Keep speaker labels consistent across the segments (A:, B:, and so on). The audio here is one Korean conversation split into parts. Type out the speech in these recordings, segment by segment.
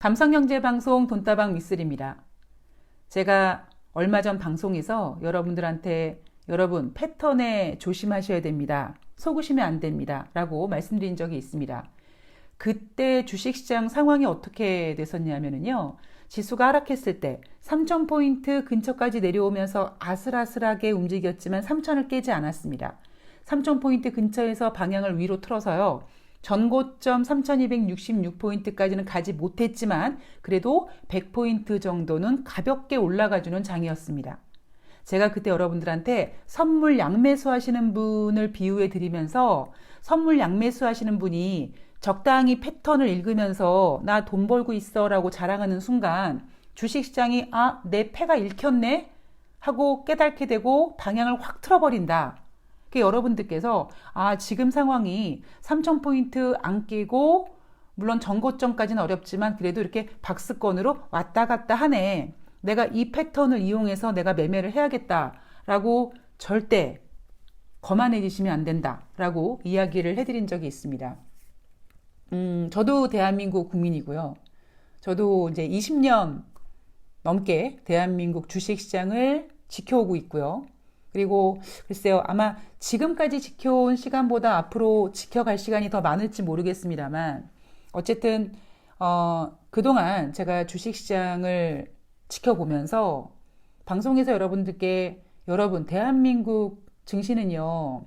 A: 감성경제방송 돈다방 미쓰리입니다. 제가 얼마 전 방송에서 여러분들한테 여러분 패턴에 조심하셔야 됩니다. 속으시면 안 됩니다. 라고 말씀드린 적이 있습니다. 그때 주식시장 상황이 어떻게 됐었냐면요. 지수가 하락했을 때 3,000포인트 근처까지 내려오면서 아슬아슬하게 움직였지만 3,000을 깨지 않았습니다. 3,000포인트 근처에서 방향을 위로 틀어서요. 전고점 3,266포인트까지는 가지 못했지만 그래도 100포인트 정도는 가볍게 올라가주는 장이었습니다. 제가 그때 여러분들한테 선물 양매수 하시는 분을 비유해 드리면서 선물 양매수 하시는 분이 적당히 패턴을 읽으면서 나 돈 벌고 있어 라고 자랑하는 순간 주식시장이 내 패가 읽혔네 하고 깨닫게 되고 방향을 확 틀어버린다. 여러분들께서 지금 상황이 3,000포인트 안 깨고 물론 전고점까지는 어렵지만 그래도 이렇게 박스권으로 왔다 갔다 하네. 내가 이 패턴을 이용해서 내가 매매를 해야겠다라고 절대 거만해지시면 안 된다라고 이야기를 해드린 적이 있습니다. 저도 대한민국 국민이고요. 저도 이제 20년 넘게 대한민국 주식시장을 지켜오고 있고요. 그리고 글쎄요, 아마 지금까지 지켜온 시간보다 앞으로 지켜갈 시간이 더 많을지 모르겠습니다만 어쨌든 그동안 제가 주식시장을 지켜보면서 방송에서 여러분들께 여러분 대한민국 증시는요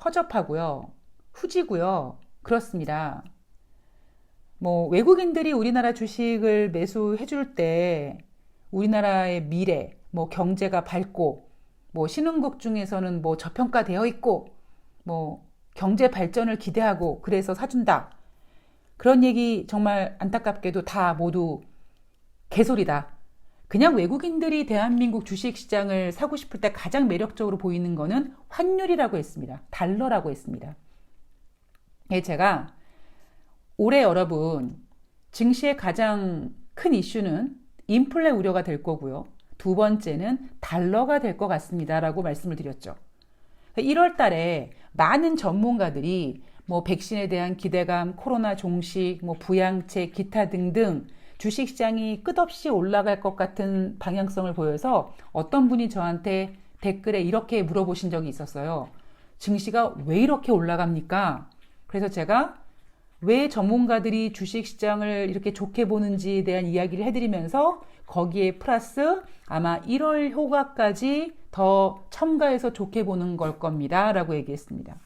A: 허접하고요 후지고요 그렇습니다. 뭐 외국인들이 우리나라 주식을 매수해 줄 때 우리나라의 미래 뭐 경제가 밝고 뭐 신흥국 중에서는 뭐 저평가되어 있고 뭐 경제 발전을 기대하고 그래서 사준다. 그런 얘기 정말 안타깝게도 다 모두 개소리다. 그냥 외국인들이 대한민국 주식시장을 사고 싶을 때 가장 매력적으로 보이는 거는 환율이라고 했습니다. 달러라고 했습니다. 제가 올해 여러분 증시의 가장 큰 이슈는 인플레 우려가 될 거고요. 두 번째는 달러가 될 것 같습니다. 라고 말씀을 드렸죠. 1월 달에 많은 전문가들이 뭐 백신에 대한 기대감, 코로나 종식, 뭐 부양책, 기타 등등 주식시장이 끝없이 올라갈 것 같은 방향성을 보여서 어떤 분이 저한테 댓글에 이렇게 물어보신 적이 있었어요. 증시가 왜 이렇게 올라갑니까? 그래서 제가 왜 전문가들이 주식시장을 이렇게 좋게 보는지에 대한 이야기를 해드리면서 거기에 플러스 아마 1월 효과까지 더 첨가해서 좋게 보는 걸 겁니다. 라고 얘기했습니다.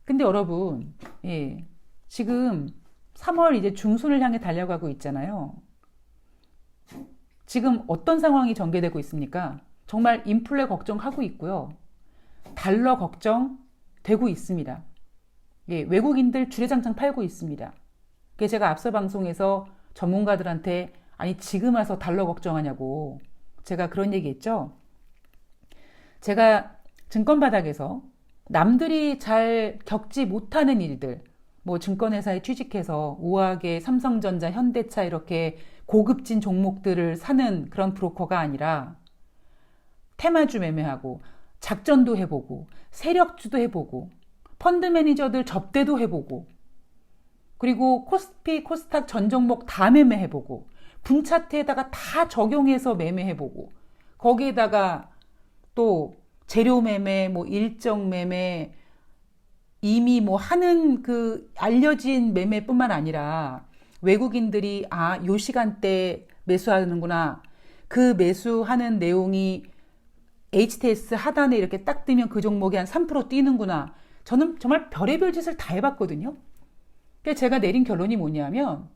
A: 근데 여러분, 지금 3월 이제 중순을 향해 달려가고 있잖아요. 지금 어떤 상황이 전개되고 있습니까? 정말 인플레 걱정하고 있고요. 달러 걱정되고 있습니다. 외국인들 주례장창 팔고 있습니다. 제가 앞서 방송에서 전문가들한테 아니 지금 와서 달러 걱정하냐고 제가 그런 얘기 했죠. 제가 증권바닥에서 남들이 잘 겪지 못하는 일들 뭐 증권회사에 취직해서 우아하게 삼성전자, 현대차 이렇게 고급진 종목들을 사는 그런 브로커가 아니라 테마주 매매하고 작전도 해보고 세력주도 해보고 펀드 매니저들 접대도 해보고 그리고 코스피, 코스닥 전 종목 다 매매해보고 분차트에다가 다 적용해서 매매해보고 거기에다가 또 재료 매매, 뭐 일정 매매 이미 뭐 하는 그 알려진 매매뿐만 아니라 외국인들이 요 시간대 매수하는구나. 그 매수하는 내용이 HTS 하단에 이렇게 딱 뜨면 그 종목이 한 3% 뛰는구나. 저는 정말 별의별 짓을 다 해봤거든요. 그래서 제가 내린 결론이 뭐냐면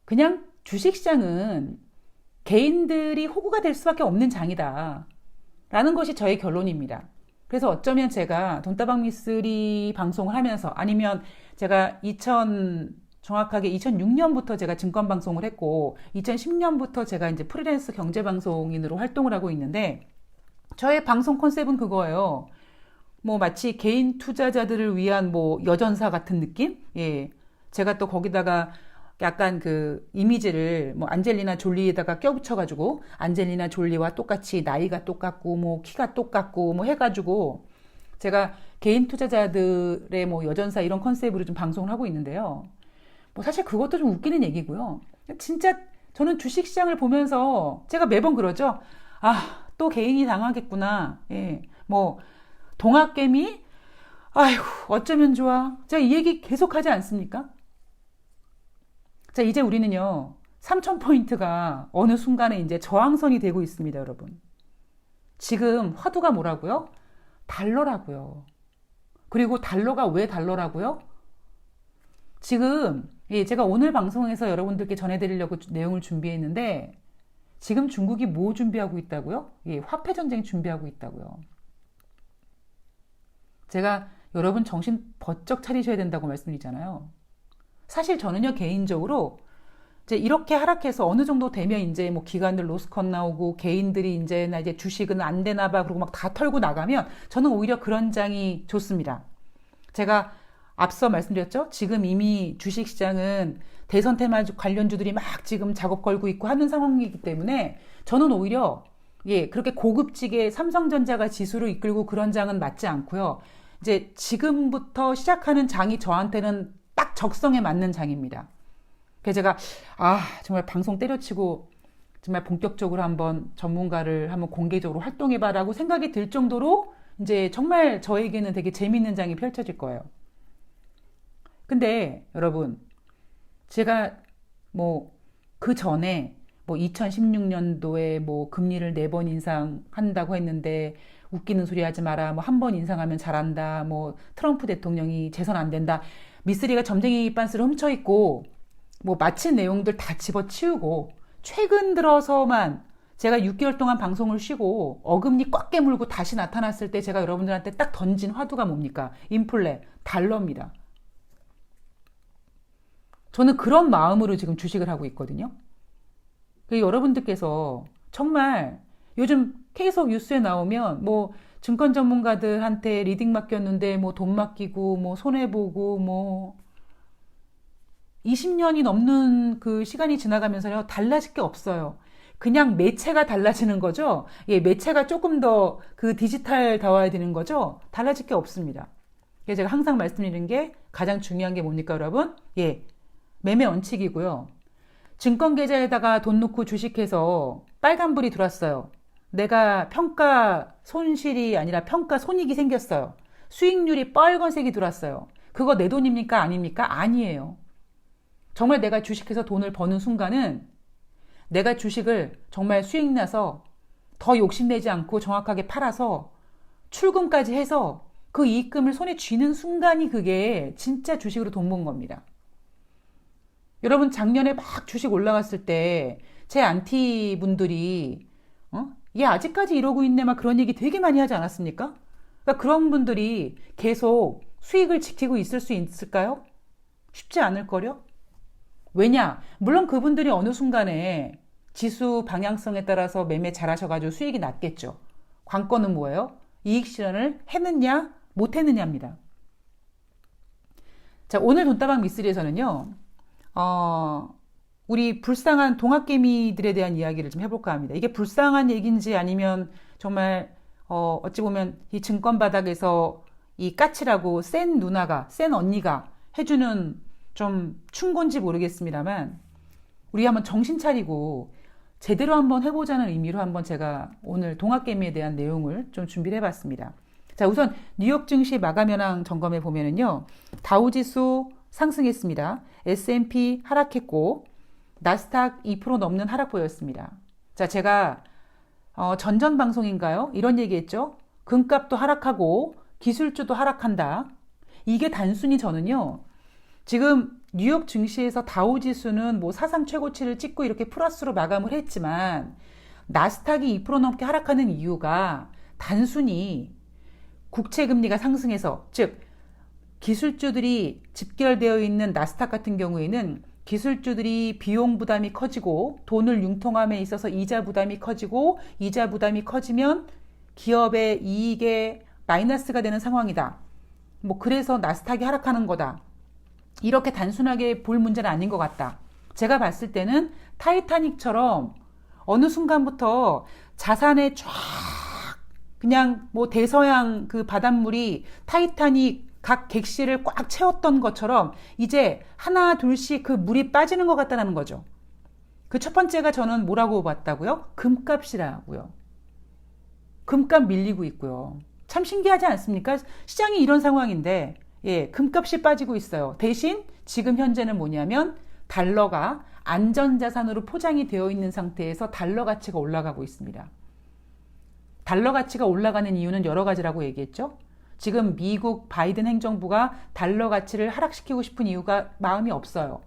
A: 그냥 주식시장은 개인들이 호구가 될 수밖에 없는 장이다. 라는 것이 저의 결론입니다. 그래서 어쩌면 제가 돈다방 미쓰리 방송을 하면서 아니면 제가 정확하게 2006년부터 제가 증권 방송을 했고 2010년부터 제가 이제 프리랜서 경제 방송인으로 활동을 하고 있는데 저의 방송 컨셉은 그거예요. 뭐 마치 개인 투자자들을 위한 뭐 여전사 같은 느낌? 제가 또 거기다가 약간 그 이미지를 뭐 안젤리나 졸리에다가 껴붙여가지고 안젤리나 졸리와 똑같이 나이가 똑같고 뭐 키가 똑같고 뭐 해가지고 제가 개인 투자자들의 뭐 여전사 이런 컨셉으로 좀 방송을 하고 있는데요. 뭐 사실 그것도 좀 웃기는 얘기고요. 진짜 저는 주식시장을 보면서 제가 매번 그러죠. 아, 또 개인이 당하겠구나. 예, 뭐 동학개미? 아이고, 어쩌면 좋아. 제가 이 얘기 계속 하지 않습니까? 자, 이제 우리는요, 3,000포인트가 어느 순간에 이제 저항선이 되고 있습니다, 여러분. 지금 화두가 뭐라고요? 달러라고요. 그리고 달러가 왜 달러라고요? 지금, 예, 제가 오늘 방송에서 여러분들께 전해드리려고 내용을 준비했는데, 지금 중국이 뭐 준비하고 있다고요? 예, 화폐 전쟁 준비하고 있다고요. 제가 여러분 정신 번쩍 차리셔야 된다고 말씀드리잖아요. 사실 저는요, 개인적으로 이제 이렇게 하락해서 어느 정도 되면 이제 뭐 기관들 로스컷 나오고 개인들이 이제 나 이제 주식은 안 되나 봐 그러고 막 다 털고 나가면 저는 오히려 그런 장이 좋습니다. 제가 앞서 말씀드렸죠? 지금 이미 주식시장은 대선 테마 관련주들이 막 지금 작업 걸고 있고 하는 상황이기 때문에 저는 오히려 예, 그렇게 고급지게 삼성전자가 지수를 이끌고 그런 장은 맞지 않고요. 이제 지금부터 시작하는 장이 저한테는 딱 적성에 맞는 장입니다. 그래서 제가 정말 방송 때려치고 정말 본격적으로 한번 전문가를 한번 공개적으로 활동해봐라고 생각이 들 정도로 이제 정말 저에게는 되게 재밌는 장이 펼쳐질 거예요. 근데 여러분 제가 뭐 그 전에 뭐 2016년도에 뭐 금리를 4번 인상한다고 했는데 웃기는 소리 하지 마라. 뭐 한 번 인상하면 잘한다. 뭐 트럼프 대통령이 재선 안 된다. 미쓰리가 점쟁이 빤스를 훔쳐 입고 뭐 마친 내용들 다 집어치우고 최근 들어서만 제가 6개월 동안 방송을 쉬고 어금니 꽉 깨물고 다시 나타났을 때 제가 여러분들한테 딱 던진 화두가 뭡니까? 인플레, 달러입니다. 저는 그런 마음으로 지금 주식을 하고 있거든요. 여러분들께서 정말 요즘 계속 뉴스에 나오면 뭐 증권 전문가들한테 리딩 맡겼는데 뭐 돈 맡기고 뭐 손해보고 뭐 20년이 넘는 그 시간이 지나가면서요 달라질 게 없어요. 그냥 매체가 달라지는 거죠. 예, 매체가 조금 더 그 디지털다워야 되는 거죠. 달라질 게 없습니다. 그래서 제가 항상 말씀드리는 게 가장 중요한 게 뭡니까, 여러분? 예, 매매 원칙이고요. 증권 계좌에다가 돈 넣고 주식해서 빨간불이 들어왔어요. 내가 평가 손실이 아니라 평가 손익이 생겼어요. 수익률이 빨간색이 들어왔어요. 그거 내 돈입니까? 아닙니까? 아니에요. 정말 내가 주식해서 돈을 버는 순간은 내가 주식을 정말 수익 나서 더 욕심내지 않고 정확하게 팔아서 출금까지 해서 그 이익금을 손에 쥐는 순간이 그게 진짜 주식으로 돈 번 겁니다. 여러분 작년에 막 주식 올라갔을 때 제 안티 분들이 얘 아직까지 이러고 있네 막 그런 얘기 되게 많이 하지 않았습니까? 그러니까 그런 분들이 계속 수익을 지키고 있을 수 있을까요? 쉽지 않을 거요. 왜냐? 물론 그분들이 어느 순간에 지수 방향성에 따라서 매매 잘하셔가지고 수익이 났겠죠. 관건은 뭐예요? 이익 실현을 했느냐 못 했느냐입니다. 자, 오늘 돈다방 미쓰리에서는요. 우리 불쌍한 동학개미들에 대한 이야기를 좀 해볼까 합니다. 이게 불쌍한 얘기인지 아니면 정말 어찌 보면 이 증권 바닥에서 이 까칠하고 센 누나가 센 언니가 해주는 좀 충고인지 모르겠습니다만 우리 한번 정신 차리고 제대로 한번 해보자는 의미로 한번 제가 오늘 동학개미에 대한 내용을 좀 준비를 해봤습니다. 자, 우선 뉴욕 증시 마감 현황 점검해 보면은요. 다우지수 상승했습니다. S&P 하락했고 나스닥 2% 넘는 하락 보였습니다. 자, 제가 전전 방송인가요? 이런 얘기했죠. 금값도 하락하고 기술주도 하락한다. 이게 단순히 저는요. 지금 뉴욕 증시에서 다우지수는 뭐 사상 최고치를 찍고 이렇게 플러스로 마감을 했지만 나스닥이 2% 넘게 하락하는 이유가 단순히 국채금리가 상승해서 즉 기술주들이 집결되어 있는 나스닥 같은 경우에는 기술주들이 비용 부담이 커지고 돈을 융통함에 있어서 이자 부담이 커지고 이자 부담이 커지면 기업의 이익에 마이너스가 되는 상황이다. 뭐 그래서 나스닥이 하락하는 거다. 이렇게 단순하게 볼 문제는 아닌 것 같다. 제가 봤을 때는 타이타닉처럼 어느 순간부터 자산에 쫙 그냥 뭐 대서양 그 바닷물이 타이타닉 각 객실을 꽉 채웠던 것처럼 이제 하나 둘씩 그 물이 빠지는 것 같다는 거죠. 그 첫 번째가 저는 뭐라고 봤다고요? 금값이라고요. 금값 밀리고 있고요. 참 신기하지 않습니까? 시장이 이런 상황인데 금값이 빠지고 있어요. 대신 지금 현재는 뭐냐면 달러가 안전자산으로 포장이 되어 있는 상태에서 달러 가치가 올라가고 있습니다. 달러 가치가 올라가는 이유는 여러 가지라고 얘기했죠. 지금 미국 바이든 행정부가 달러 가치를 하락시키고 싶은 이유가 마음이 없어요.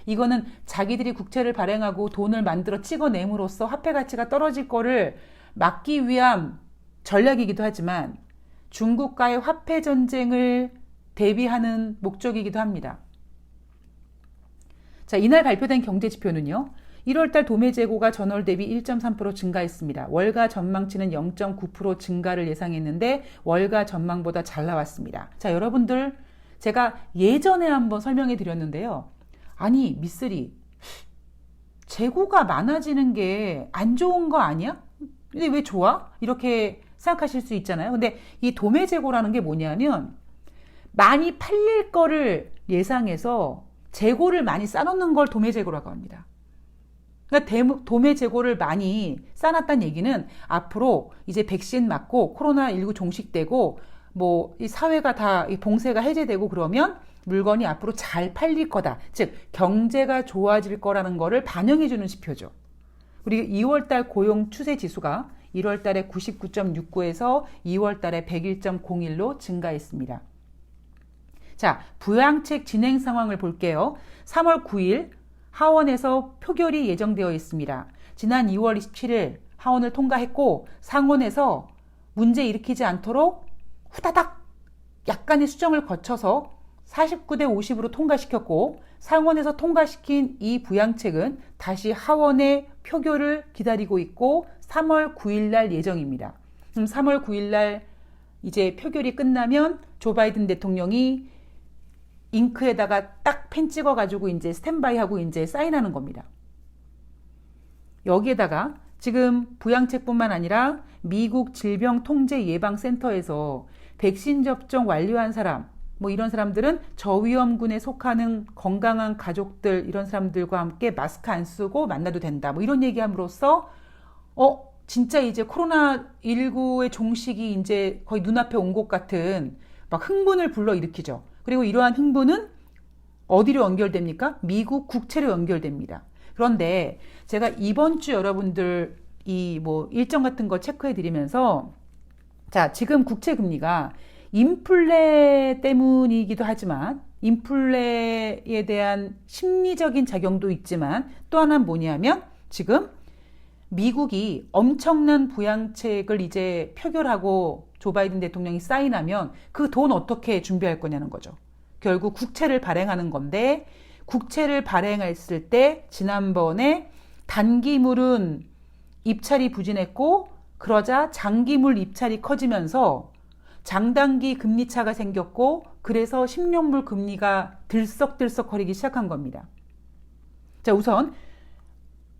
A: 이거는 자기들이 국채를 발행하고 돈을 만들어 찍어냄으로써 화폐 가치가 떨어질 거를 막기 위한 전략이기도 하지만 중국과의 화폐 전쟁을 대비하는 목적이기도 합니다. 자, 이날 발표된 경제지표는요. 1월달 도매 재고가 전월 대비 1.3% 증가했습니다. 월가 전망치는 0.9% 증가를 예상했는데 월가 전망보다 잘 나왔습니다. 자, 여러분들 제가 예전에 한번 설명해 드렸는데요. 아니, 미쓰리 재고가 많아지는 게 안 좋은 거 아니야? 근데 왜 좋아? 이렇게 생각하실 수 있잖아요. 근데 이 도매 재고라는 게 뭐냐면 많이 팔릴 거를 예상해서 재고를 많이 쌓아놓는 걸 도매 재고라고 합니다. 그러니까 도매 재고를 많이 쌓아놨다는 얘기는 앞으로 이제 백신 맞고 코로나19 종식되고 뭐 이 사회가 다 봉쇄가 해제되고 그러면 물건이 앞으로 잘 팔릴 거다. 즉 경제가 좋아질 거라는 거를 반영해주는 지표죠. 그리고 2월달 고용 추세 지수가 1월달에 99.69에서 2월달에 101.01로 증가했습니다. 자, 부양책 진행 상황을 볼게요. 3월 9일 하원에서 표결이 예정되어 있습니다. 지난 2월 27일 하원을 통과했고 상원에서 문제 일으키지 않도록 후다닥 약간의 수정을 거쳐서 49대 50으로 통과시켰고 상원에서 통과시킨 이 부양책은 다시 하원의 표결을 기다리고 있고 3월 9일 날 예정입니다. 그럼 3월 9일 날 이제 표결이 끝나면 조 바이든 대통령이 잉크에다가 딱 펜 찍어가지고 이제 스탠바이하고 이제 사인하는 겁니다. 여기에다가 지금 부양책뿐만 아니라 미국 질병통제예방센터에서 백신 접종 완료한 사람, 뭐 이런 사람들은 저위험군에 속하는 건강한 가족들 이런 사람들과 함께 마스크 안 쓰고 만나도 된다. 뭐 이런 얘기함으로써 진짜 이제 코로나19의 종식이 이제 거의 눈앞에 온 것 같은 막 흥분을 불러일으키죠. 그리고 이러한 흥분은 어디로 연결됩니까? 미국 국채로 연결됩니다. 그런데 제가 이번 주 여러분들 이 뭐 일정 같은 거 체크해 드리면서 자, 지금 국채 금리가 인플레 때문이기도 하지만 인플레에 대한 심리적인 작용도 있지만 또 하나는 뭐냐면 지금 미국이 엄청난 부양책을 이제 표결하고 조 바이든 대통령이 사인하면 그 돈 어떻게 준비할 거냐는 거죠. 결국 국채를 발행하는 건데 국채를 발행했을 때 지난번에 단기물은 입찰이 부진했고 그러자 장기물 입찰이 커지면서 장단기 금리차가 생겼고 그래서 10년물 금리가 들썩들썩거리기 시작한 겁니다. 자, 우선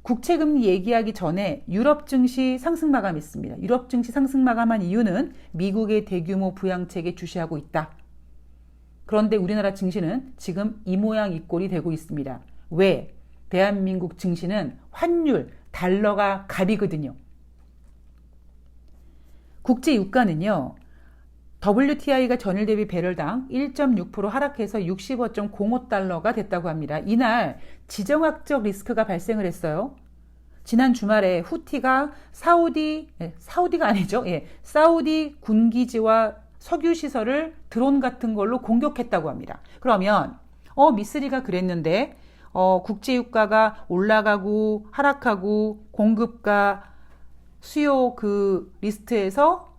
A: 국채금리 얘기하기 전에 유럽 증시 상승 마감했습니다. 유럽 증시 상승 마감한 이유는 미국의 대규모 부양책에 주시하고 있다. 그런데 우리나라 증시는 지금 이 모양 이 꼴이 되고 있습니다. 왜? 대한민국 증시는 환율, 달러가 갑이거든요. 국제 유가는요. WTI가 전일 대비 배럴당 1.6% 하락해서 65.05달러가 됐다고 합니다. 이날 지정학적 리스크가 발생을 했어요. 지난 주말에 후티가 사우디가 아니죠. 사우디 군기지와 석유시설을 드론 같은 걸로 공격했다고 합니다. 그러면 미쓰리가 그랬는데 국제유가가 올라가고 하락하고 공급과 수요 그 리스트에서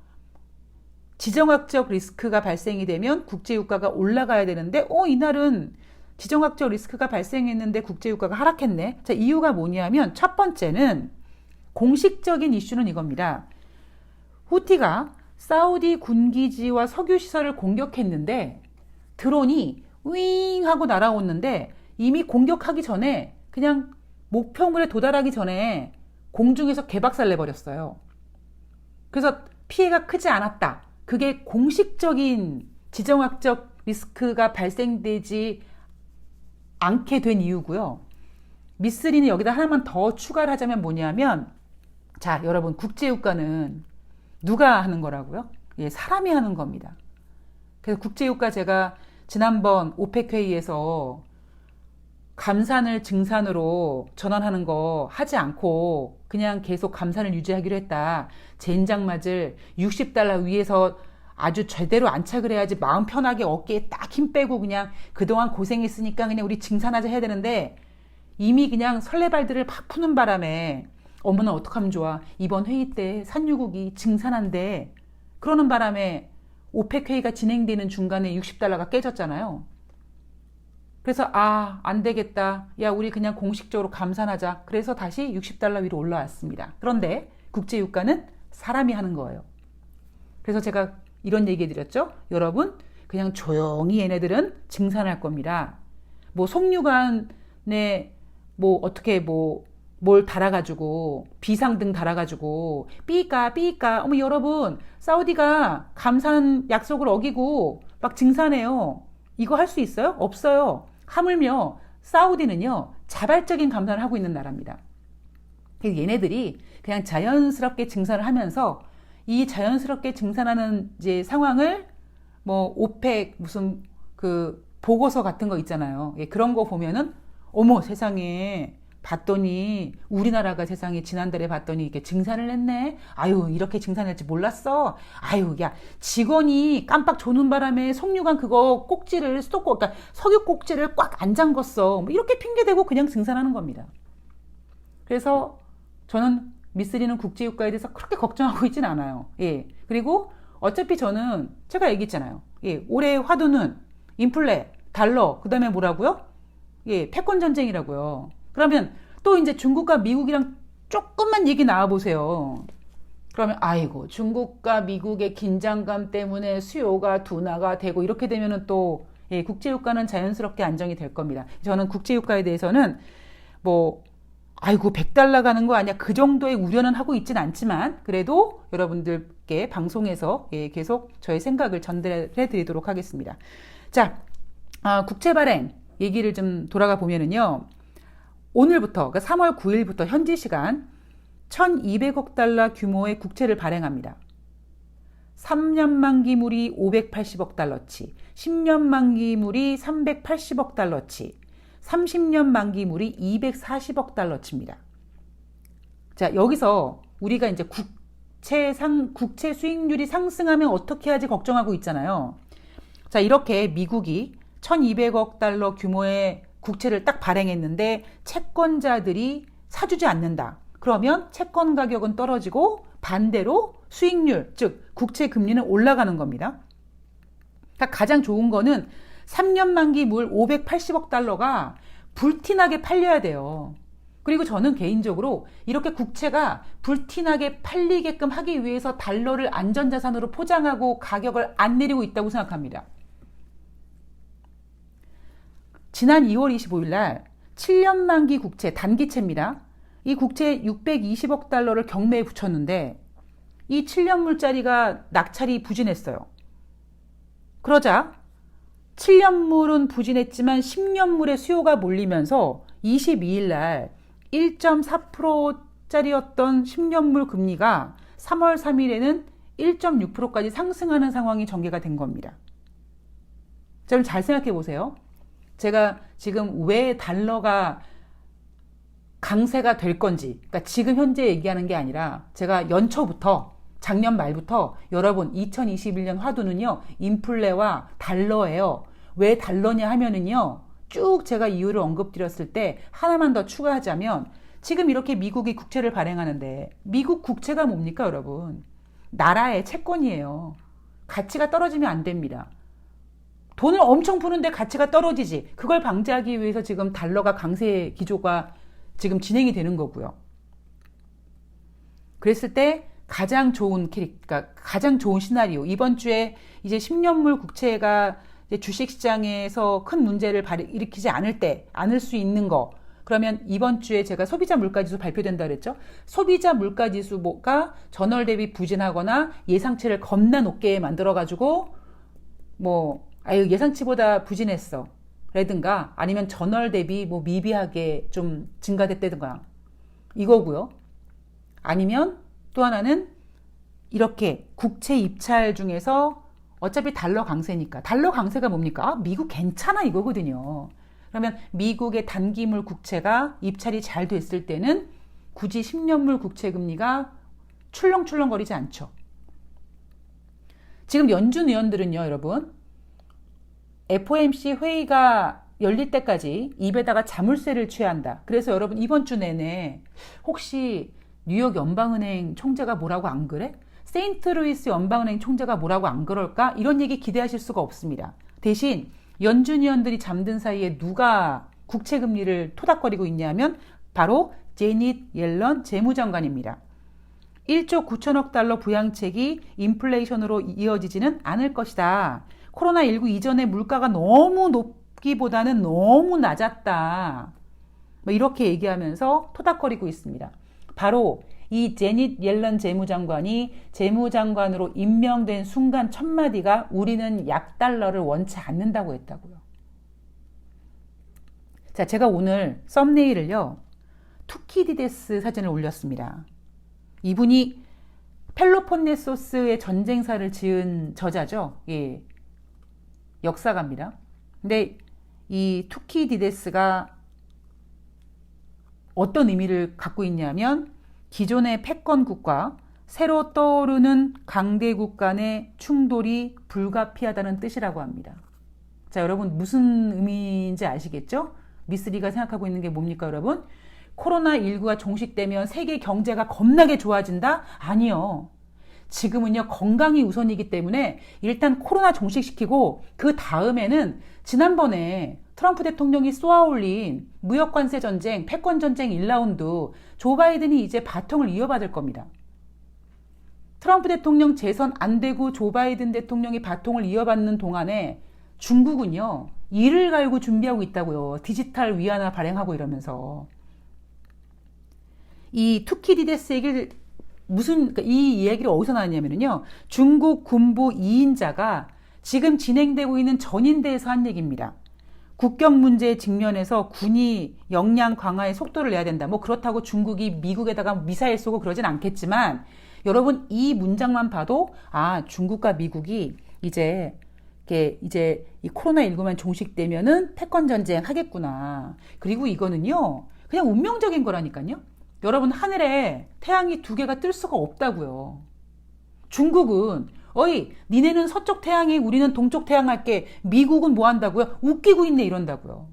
A: 지정학적 리스크가 발생이 되면 국제유가가 올라가야 되는데 이날은 지정학적 리스크가 발생했는데 국제유가가 하락했네. 자, 이유가 뭐냐면 첫 번째는 공식적인 이슈는 이겁니다. 후티가 사우디 군기지와 석유시설을 공격했는데 드론이 윙 하고 날아오는데 이미 공격하기 전에 그냥 목표물에 도달하기 전에 공중에서 개박살 내버렸어요. 그래서 피해가 크지 않았다. 그게 공식적인 지정학적 리스크가 발생되지 않게 된 이유고요. 미쓰리는 여기다 하나만 더 추가를 하자면 뭐냐면, 자, 여러분, 국제유가는 누가 하는 거라고요? 예, 사람이 하는 겁니다. 그래서 국제유가 제가 지난번 오펙 회의에서 감산을 증산으로 전환하는 거 하지 않고 그냥 계속 감산을 유지하기로 했다. 젠장 맞을 60달러 위에서 아주 제대로 안착을 해야지 마음 편하게 어깨에 딱 힘 빼고 그냥 그동안 고생했으니까 그냥 우리 증산하자 해야 되는데, 이미 그냥 설레발들을 팍 푸는 바람에 어머나 어떡하면 좋아. 이번 회의 때 산유국이 증산한대. 그러는 바람에 오펙 회의가 진행되는 중간에 60달러가 깨졌잖아요. 그래서 안 되겠다. 야, 우리 그냥 공식적으로 감산하자. 그래서 다시 60달러 위로 올라왔습니다. 그런데 국제유가는 사람이 하는 거예요. 그래서 제가 이런 얘기 해드렸죠. 여러분, 그냥 조용히 얘네들은 증산할 겁니다. 뭐 송유관에 뭐 어떻게 뭘 달아가지고 비상등 달아가지고 삐까 어머 여러분, 사우디가 감산 약속을 어기고 막 증산해요. 이거 할 수 있어요? 없어요. 하물며 사우디는요, 자발적인 감산을 하고 있는 나라입니다. 그래서 얘네들이 그냥 자연스럽게 증산을 하면서 이 자연스럽게 증산하는 이제 상황을 뭐 오펙 무슨 그 보고서 같은 거 있잖아요. 예, 그런 거 보면은 어머 세상에 봤더니 우리나라가 세상에 지난달에 봤더니 이렇게 증산을 했네. 아유, 이렇게 증산할지 몰랐어. 아유, 야, 직원이 깜빡 조는 바람에 석유관 그거 꼭지를 그러니까 석유 꼭지를 꽉 안 잠궜어. 뭐 이렇게 핑계대고 그냥 증산하는 겁니다. 그래서 저는 미쓰리는 국제유가에 대해서 그렇게 걱정하고 있진 않아요. 예. 그리고 어차피 저는 제가 얘기했잖아요. 예. 올해 화두는 인플레, 달러, 그 다음에 뭐라고요? 예. 패권 전쟁이라고요. 그러면 또 이제 중국과 미국이랑 조금만 얘기 나와보세요. 그러면 아이고, 중국과 미국의 긴장감 때문에 수요가 둔화가 되고 이렇게 되면은 또 예, 국제유가는 자연스럽게 안정이 될 겁니다. 저는 국제유가에 대해서는 뭐 아이고 100달러 가는 거 아니야, 그 정도의 우려는 하고 있진 않지만 그래도 여러분들께 방송에서 예, 계속 저의 생각을 전달해 드리도록 하겠습니다. 자, 국채 발행 얘기를 좀 돌아가 보면은요, 오늘부터 그러니까 3월 9일부터 현지 시간 1200억 달러 규모의 국채를 발행합니다. 3년 만기물이 580억 달러치, 10년 만기물이 380억 달러치, 30년 만기물이 240억 달러치입니다. 자, 여기서 우리가 이제 국채 수익률이 상승하면 어떻게 하지 걱정하고 있잖아요. 자, 이렇게 미국이 1200억 달러 규모의 국채를 딱 발행했는데 채권자들이 사주지 않는다. 그러면 채권 가격은 떨어지고 반대로 수익률, 즉 국채 금리는 올라가는 겁니다. 그러니까 가장 좋은 거는 3년 만기 물 580억 달러가 불티나게 팔려야 돼요. 그리고 저는 개인적으로 이렇게 국채가 불티나게 팔리게끔 하기 위해서 달러를 안전자산으로 포장하고 가격을 안 내리고 있다고 생각합니다. 지난 2월 25일 날 7년 만기 국채, 단기채입니다. 이 국채 620억 달러를 경매에 붙였는데 이 7년물짜리가 낙찰이 부진했어요. 그러자 7년물은 부진했지만 10년물의 수요가 몰리면서 22일 날 1.4%짜리였던 10년물 금리가 3월 3일에는 1.6%까지 상승하는 상황이 전개가 된 겁니다. 자, 그럼 잘 생각해 보세요. 제가 지금 왜 달러가 강세가 될 건지, 그러니까 지금 현재 얘기하는 게 아니라 제가 연초부터 작년 말부터 여러분 2021년 화두는요, 인플레와 달러예요. 왜 달러냐 하면은요, 쭉 제가 이유를 언급드렸을 때 하나만 더 추가하자면 지금 이렇게 미국이 국채를 발행하는데 미국 국채가 뭡니까 여러분? 나라의 채권이에요. 가치가 떨어지면 안 됩니다. 돈을 엄청 푸는데 가치가 떨어지지. 그걸 방지하기 위해서 지금 달러가 강세 기조가 지금 진행이 되는 거고요. 그랬을 때 가장 좋은 그러니까 가장 좋은 시나리오. 이번 주에 이제 10년물 국채가 이제 주식시장에서 큰 문제를 일으키지 않을 수 있는 거. 그러면 이번 주에 제가 소비자 물가지수 발표된다 그랬죠. 소비자 물가지수가 전월 대비 부진하거나 예상치를 겁나 높게 만들어가지고 뭐 아유, 예상치보다 부진했어. 라든가 아니면 전월 대비 뭐 미비하게 좀 증가됐다든가 이거고요. 아니면 또 하나는 이렇게 국채 입찰 중에서 어차피 달러 강세니까 달러 강세가 뭡니까? 아, 미국 괜찮아 이거거든요. 그러면 미국의 단기물 국채가 입찰이 잘 됐을 때는 굳이 10년물 국채 금리가 출렁출렁거리지 않죠. 지금 연준 의원들은요, 여러분, FOMC 회의가 열릴 때까지 입에다가 자물쇠를 취한다. 그래서 여러분 이번 주 내내 혹시 뉴욕 연방은행 총재가 뭐라고 안 그래? 세인트루이스 연방은행 총재가 뭐라고 안 그럴까? 이런 얘기 기대하실 수가 없습니다. 대신 연준 의원들이 잠든 사이에 누가 국채 금리를 토닥거리고 있냐면 바로 제닛 옐런 재무장관입니다. 1조 9천억 달러 부양책이 인플레이션으로 이어지지는 않을 것이다. 코로나19 이전에 물가가 너무 높기보다는 너무 낮았다. 뭐 이렇게 얘기하면서 토닥거리고 있습니다. 바로 이 제닛 옐런 재무장관이 재무장관으로 임명된 순간 첫 마디가 우리는 약달러를 원치 않는다고 했다고요. 자, 제가 오늘 썸네일을요. 투키디데스 사진을 올렸습니다. 이분이 펠로폰네소스의 전쟁사를 지은 저자죠. 예. 역사가입니다. 근데 이 투키디데스가 어떤 의미를 갖고 있냐면 기존의 패권국과 새로 떠오르는 강대국 간의 충돌이 불가피하다는 뜻이라고 합니다. 자, 여러분 무슨 의미인지 아시겠죠? 미쓰리가 생각하고 있는 게 뭡니까, 여러분? 코로나19가 종식되면 세계 경제가 겁나게 좋아진다? 아니요. 지금은요, 건강이 우선이기 때문에 일단 코로나 종식시키고 그 다음에는 지난번에 트럼프 대통령이 쏘아올린 무역관세 전쟁, 패권 전쟁 1라운드 조 바이든이 이제 바통을 이어받을 겁니다. 트럼프 대통령 재선 안 되고 조 바이든 대통령이 바통을 이어받는 동안에 중국은요, 이를 갈고 준비하고 있다고요. 디지털 위안화 발행하고 이러면서. 이 투키디데스 얘기를 그러니까 이 이야기를 어디서 나왔냐면요. 중국 군부 2인자가 지금 진행되고 있는 전인대에서 한 얘기입니다. 국경 문제에 직면해서 군이 역량 강화의 속도를 내야 된다. 뭐 그렇다고 중국이 미국에다가 미사일 쏘고 그러진 않겠지만 여러분 이 문장만 봐도 아, 중국과 미국이 이제 이 코로나19만 종식되면은 패권 전쟁 하겠구나. 그리고 이거는요. 그냥 운명적인 거라니까요. 여러분 하늘에 태양이 두 개가 뜰 수가 없다고요. 중국은 어이 니네는 서쪽 태양에 우리는 동쪽 태양 할게. 미국은 뭐 한다고요? 웃기고 있네 이런다고요.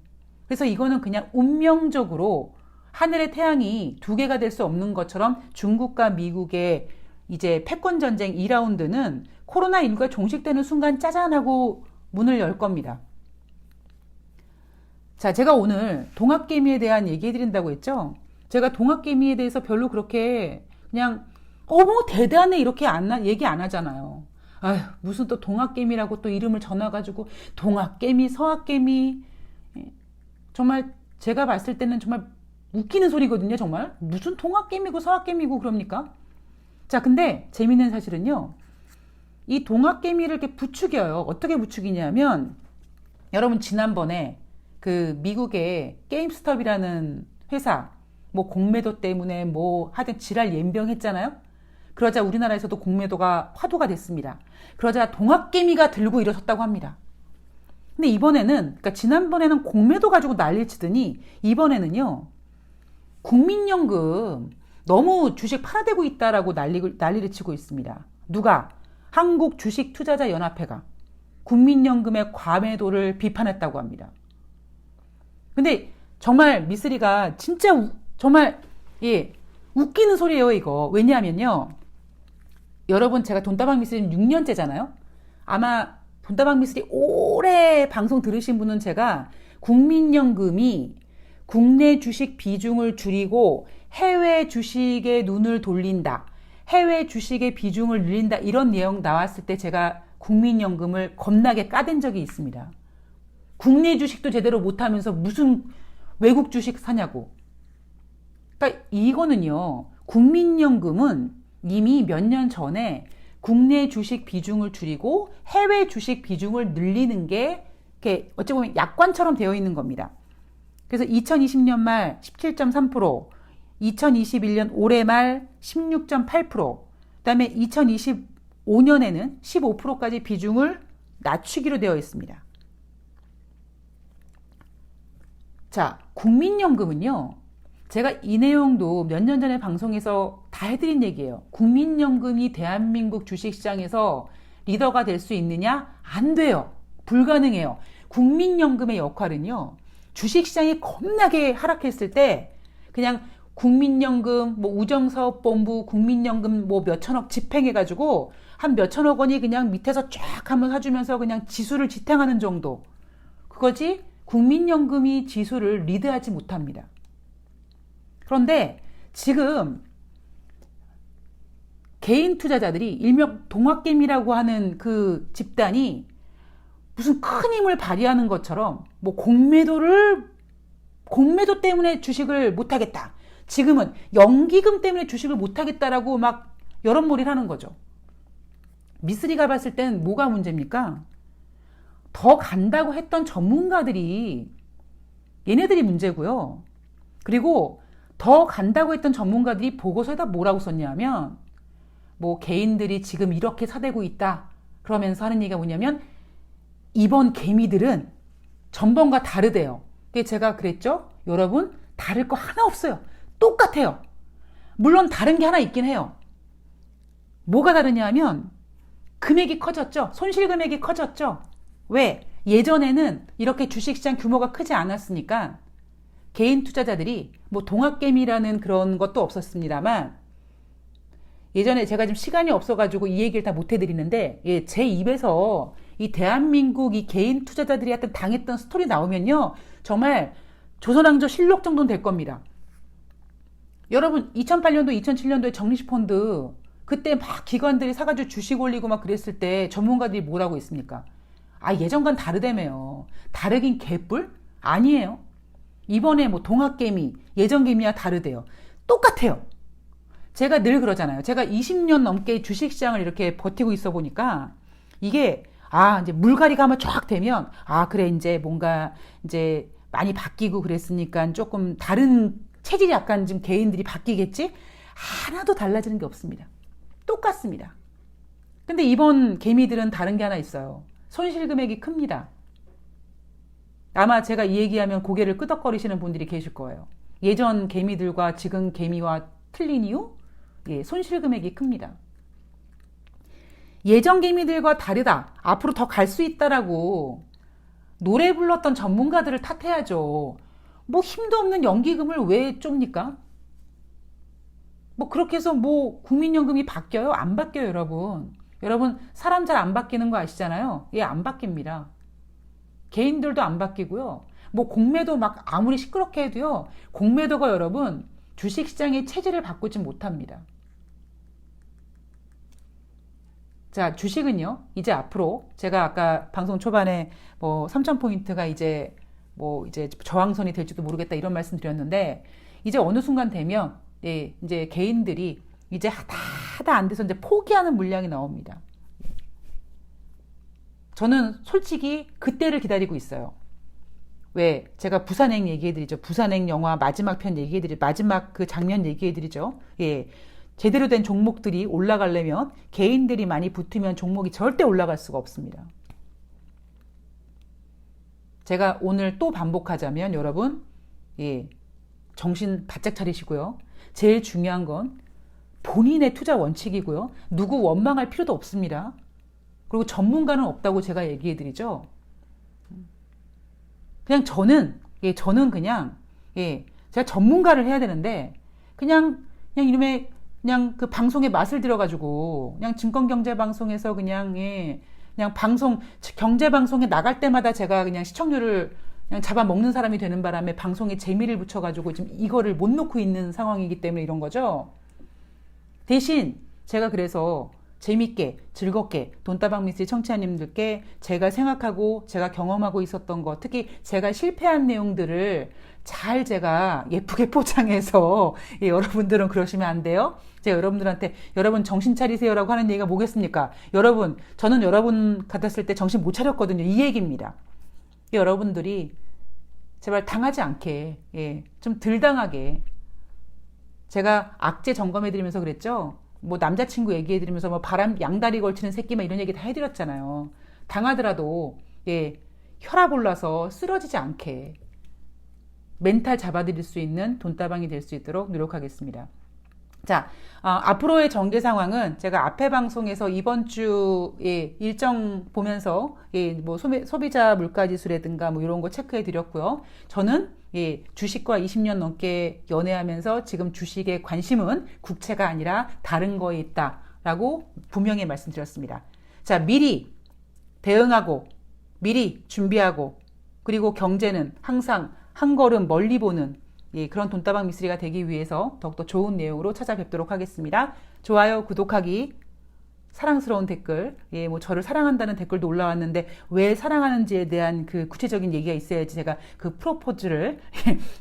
A: 그래서 이거는 그냥 운명적으로 하늘의 태양이 두 개가 될 수 없는 것처럼 중국과 미국의 이제 패권 전쟁 2라운드는 코로나19가 종식되는 순간 짜잔하고 문을 열 겁니다. 자, 제가 오늘 동학개미에 대한 얘기 해드린다고 했죠? 제가 동학개미에 대해서 별로 그렇게 그냥 어머 대단해 이렇게 얘기 안 하잖아요. 아휴, 무슨 또 동학개미라고 또 이름을 전화가지고 동학개미, 서학개미. 정말 제가 봤을 때는 정말 웃기는 소리거든요. 정말 무슨 동학개미고 서학개미고 그럽니까? 자, 근데 재밌는 사실은요. 이 동학개미를 이렇게 부추겨요. 어떻게 부추기냐면 여러분 지난번에 그 미국의 게임스톱이라는 회사 뭐 공매도 때문에 뭐 하여튼 지랄 연병했잖아요. 그러자 우리나라에서도 공매도가 화두가 됐습니다. 그러자 동학개미가 들고 일어섰다고 합니다. 근데 이번에는 그러니까 지난번에는 공매도 가지고 난리 치더니 이번에는요. 국민연금 너무 주식 팔아대고 있다라고 난리를 치고 있습니다. 누가? 한국주식투자자연합회가 국민연금의 과매도를 비판했다고 합니다. 근데 정말 미쓰리가 진짜 정말 예 웃기는 소리예요 이거. 왜냐하면요. 여러분 제가 돈다방 미쓰리 6년째잖아요. 아마 돈다방 미쓰리 오래 방송 들으신 분은 제가 국민연금이 국내 주식 비중을 줄이고 해외 주식에 눈을 돌린다. 해외 주식의 비중을 늘린다. 이런 내용 나왔을 때 제가 국민연금을 겁나게 까댄 적이 있습니다. 국내 주식도 제대로 못하면서 무슨 외국 주식 사냐고. 그러니까 이거는요. 국민연금은 이미 몇 년 전에 국내 주식 비중을 줄이고 해외 주식 비중을 늘리는 게 이렇게 어찌 보면 약관처럼 되어 있는 겁니다. 그래서 2020년 말 17.3%, 2021년 올해 말 16.8%, 그다음에 2025년에는 15%까지 비중을 낮추기로 되어 있습니다. 자, 국민연금은요. 제가 이 내용도 몇 년 전에 방송에서 다 해드린 얘기예요. 국민연금이 대한민국 주식시장에서 리더가 될 수 있느냐? 안 돼요. 불가능해요. 국민연금의 역할은요. 주식시장이 겁나게 하락했을 때 그냥 국민연금, 뭐 우정사업본부, 국민연금 뭐 몇천억 집행해가지고 한 몇천억 원이 그냥 밑에서 쫙 한번 사주면서 그냥 지수를 지탱하는 정도. 그거지 국민연금이 지수를 리드하지 못합니다. 그런데 지금 개인 투자자들이 일명 동학개미라고 하는 그 집단이 무슨 큰 힘을 발휘하는 것처럼 뭐 공매도 때문에 주식을 못하겠다. 지금은 연기금 때문에 주식을 못하겠다라고 막 여론몰이를 하는 거죠. 미쓰리가 봤을 땐 뭐가 문제입니까? 더 간다고 했던 전문가들이 얘네들이 문제고요. 그리고 더 간다고 했던 전문가들이 보고서에다 뭐라고 썼냐면 뭐 개인들이 지금 이렇게 사대고 있다. 그러면서 하는 얘기가 뭐냐면 이번 개미들은 전번과 다르대요. 근데 제가 그랬죠? 여러분 다를 거 하나 없어요. 똑같아요. 물론 다른 게 하나 있긴 해요. 뭐가 다르냐 하면 금액이 커졌죠. 손실 금액이 커졌죠. 왜? 예전에는 이렇게 주식시장 규모가 크지 않았으니까 개인 투자자들이 뭐 동학개미라는 그런 것도 없었습니다만 예전에 제가 지금 시간이 없어가지고 이 얘기를 다 못 해드리는데 예, 제 입에서 이 대한민국 이 개인 투자자들이 하여튼 당했던 스토리 나오면요 정말 조선왕조 실록 정도는 될 겁니다. 여러분 2008년도 2007년도에 적립펀드 그때 막 기관들이 사가지고 주식 올리고 막 그랬을 때 전문가들이 뭐라고 했습니까? 아 예전과는 다르다며요. 다르긴 개뿔? 아니에요. 이번에 뭐 동학개미 예전 개미와 다르대요. 똑같아요. 제가 늘 그러잖아요. 제가 20년 넘게 주식시장을 이렇게 버티고 있어 보니까 이게 이제 물갈이가 한번 쫙 되면 그래 이제 뭔가 이제 많이 바뀌고 그랬으니까 조금 다른 체질이 약간 좀 개인들이 바뀌겠지? 하나도 달라지는 게 없습니다. 똑같습니다. 근데 이번 개미들은 다른 게 하나 있어요. 손실 금액이 큽니다. 아마 제가 이 얘기하면 고개를 끄덕거리시는 분들이 계실 거예요. 예전 개미들과 지금 개미와 틀린 이유? 예, 손실 금액이 큽니다. 예전 개미들과 다르다. 앞으로 더 갈 수 있다라고 노래 불렀던 전문가들을 탓해야죠. 뭐 힘도 없는 연기금을 왜 좁니까? 뭐 그렇게 해서 뭐 국민연금이 바뀌어요? 안 바뀌어요, 여러분. 여러분 사람 잘 안 바뀌는 거 아시잖아요. 예, 안 바뀝니다. 개인들도 안 바뀌고요. 뭐 공매도 막 아무리 시끄럽게 해도요. 공매도가 여러분 주식시장의 체질을 바꾸지 못합니다. 자, 주식은요. 이제 앞으로 제가 아까 방송 초반에 뭐 3,000포인트가 이제 뭐 이제 저항선이 될지도 모르겠다 이런 말씀 드렸는데 이제 어느 순간 되면 예, 이제 개인들이 이제 하다 안 돼서 이제 포기하는 물량이 나옵니다. 저는 솔직히 그때를 기다리고 있어요. 왜? 제가 부산행 얘기해드리죠. 부산행 영화 마지막 편 얘기해드리죠. 마지막 그 장면 얘기해드리죠. 예. 제대로 된 종목들이 올라가려면 개인들이 많이 붙으면 종목이 절대 올라갈 수가 없습니다. 제가 오늘 또 반복하자면 여러분, 예. 정신 바짝 차리시고요. 제일 중요한 건 본인의 투자 원칙이고요. 누구 원망할 필요도 없습니다. 그리고 전문가는 없다고 제가 얘기해드리죠. 그냥 저는 그냥, 예, 제가 전문가를 해야 되는데, 그냥 이놈의, 그냥 그 방송에 맛을 들여가지고, 그냥 증권경제방송에서 그냥, 예, 그냥 경제방송에 나갈 때마다 제가 그냥 시청률을 그냥 잡아먹는 사람이 되는 바람에 방송에 재미를 붙여가지고 지금 이거를 못 놓고 있는 상황이기 때문에 이런 거죠. 대신 제가 그래서 재밌게 즐겁게 돈다방 미스테리 청취자님들께 제가 생각하고 제가 경험하고 있었던 것, 특히 제가 실패한 내용들을 잘 제가 예쁘게 포장해서 여러분들은 그러시면 안 돼요. 제가 여러분들한테 여러분 정신 차리세요라고 하는 얘기가 뭐겠습니까? 여러분, 저는 여러분 같았을 때 정신 못 차렸거든요. 이 얘기입니다. 여러분들이 제발 당하지 않게, 좀 덜 당하게. 제가 악재 점검해드리면서 그랬죠? 뭐 남자친구 얘기해드리면서 뭐 바람 양다리 걸치는 새끼 막 이런 얘기 다 해드렸잖아요. 당하더라도 혈압 올라서 쓰러지지 않게 멘탈 잡아드릴 수 있는 돈다방이 될 수 있도록 노력하겠습니다. 자, 앞으로의 전개 상황은 제가 앞에 방송에서 이번 주에 일정 보면서 뭐 소비자 물가지수라든가 뭐 이런 거 체크해 드렸고요. 저는 주식과 20년 넘게 연애하면서 지금 주식의 관심은 국채가 아니라 다른 거에 있다라고 분명히 말씀드렸습니다. 자, 미리 대응하고 미리 준비하고 그리고 경제는 항상 한 걸음 멀리 보는 그런 돈다방 미스리가 되기 위해서 더욱더 좋은 내용으로 찾아뵙도록 하겠습니다. 좋아요, 구독하기, 사랑스러운 댓글, 뭐 저를 사랑한다는 댓글도 올라왔는데 왜 사랑하는지에 대한 그 구체적인 얘기가 있어야지 제가 그 프로포즈를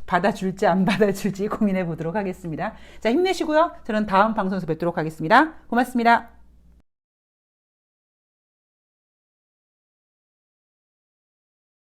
A: 받아줄지 안 받아줄지 고민해 보도록 하겠습니다. 자, 힘내시고요. 저는 다음 방송에서 뵙도록 하겠습니다. 고맙습니다.